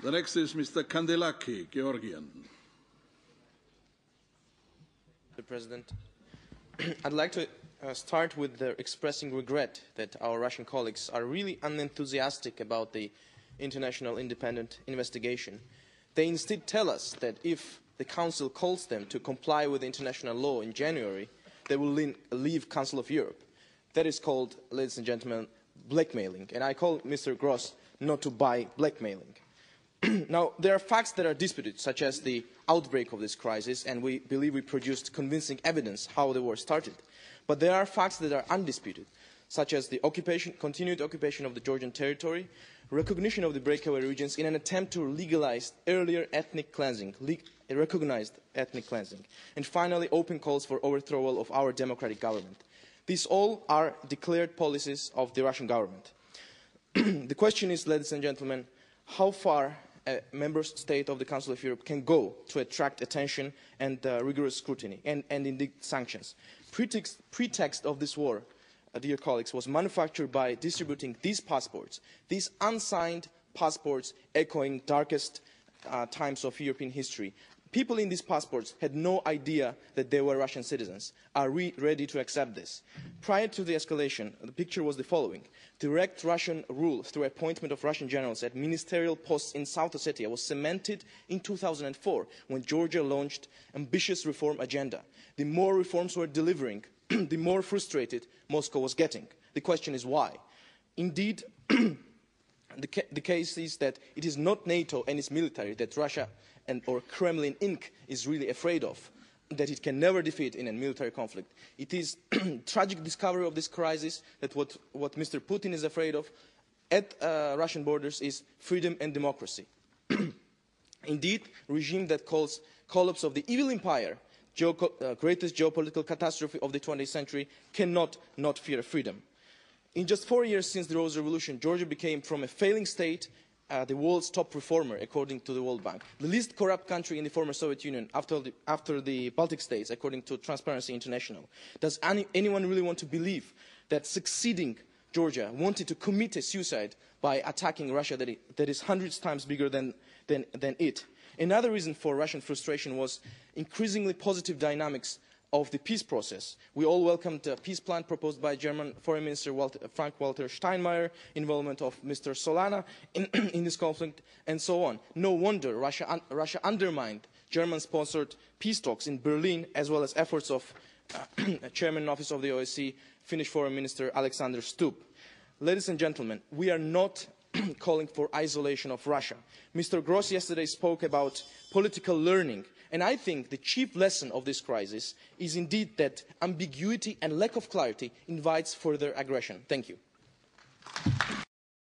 The next is Mr. Kandelaki, Georgian. Mr. President, I'd like to start with expressing regret that our Russian colleagues are really unenthusiastic about the international independent investigation. They instead tell us that if the Council calls them to comply with international law in January, they will leave Council of Europe. That is called, ladies and gentlemen, blackmailing. And I call Mr. Gross not to buy blackmailing. Now, there are facts that are disputed, such as the outbreak of this crisis, and we believe we produced convincing evidence how the war started. But there are facts that are undisputed, such as the continued occupation of the Georgian territory, recognition of the breakaway regions in an attempt to legalize earlier ethnic cleansing, recognized ethnic cleansing, and finally open calls for overthrow of our democratic government. These all are declared policies of the Russian government. The question is, ladies and gentlemen, how far a member state of the Council of Europe can go to attract attention and rigorous scrutiny and indeed sanctions. Pretext of this war, dear colleagues, was manufactured by distributing these passports, these unsigned passports echoing darkest times of European history. People in these passports had no idea that they were Russian citizens. Are we ready to accept this? Prior to the escalation, the picture was the following. Direct Russian rule through appointment of Russian generals at ministerial posts in South Ossetia was cemented in 2004 when Georgia launched ambitious reform agenda. The more reforms were delivering, the more frustrated Moscow was getting. The question is why? Indeed, the case is that it is not NATO and its military that Russia or Kremlin Inc. is really afraid of, that it can never defeat in a military conflict. It is tragic discovery of this crisis that what Mr. Putin is afraid of at Russian borders is freedom and democracy. Indeed, a regime that calls collapse of the evil empire greatest geopolitical catastrophe of the 20th century cannot not fear freedom. In just 4 years since the Rose Revolution, Georgia became from a failing state the world's top reformer, according to the World Bank. The least corrupt country in the former Soviet Union after the Baltic states, according to Transparency International. Does anyone really want to believe that succeeding Georgia wanted to commit a suicide by attacking Russia that is hundreds times bigger than it? Another reason for Russian frustration was increasingly positive dynamics of the peace process. We all welcomed the peace plan proposed by German Foreign Minister Frank-Walter Steinmeier, involvement of Mr. Solana in this conflict, and so on. No wonder Russia undermined German-sponsored peace talks in Berlin, as well as efforts of Chairman in Office of the OSCE, Finnish Foreign Minister Alexander Stubb. Ladies and gentlemen, we are not calling for isolation of Russia. Mr. Gross yesterday spoke about political learning. And I think the chief lesson of this crisis is indeed that ambiguity and lack of clarity invites further aggression. Thank you.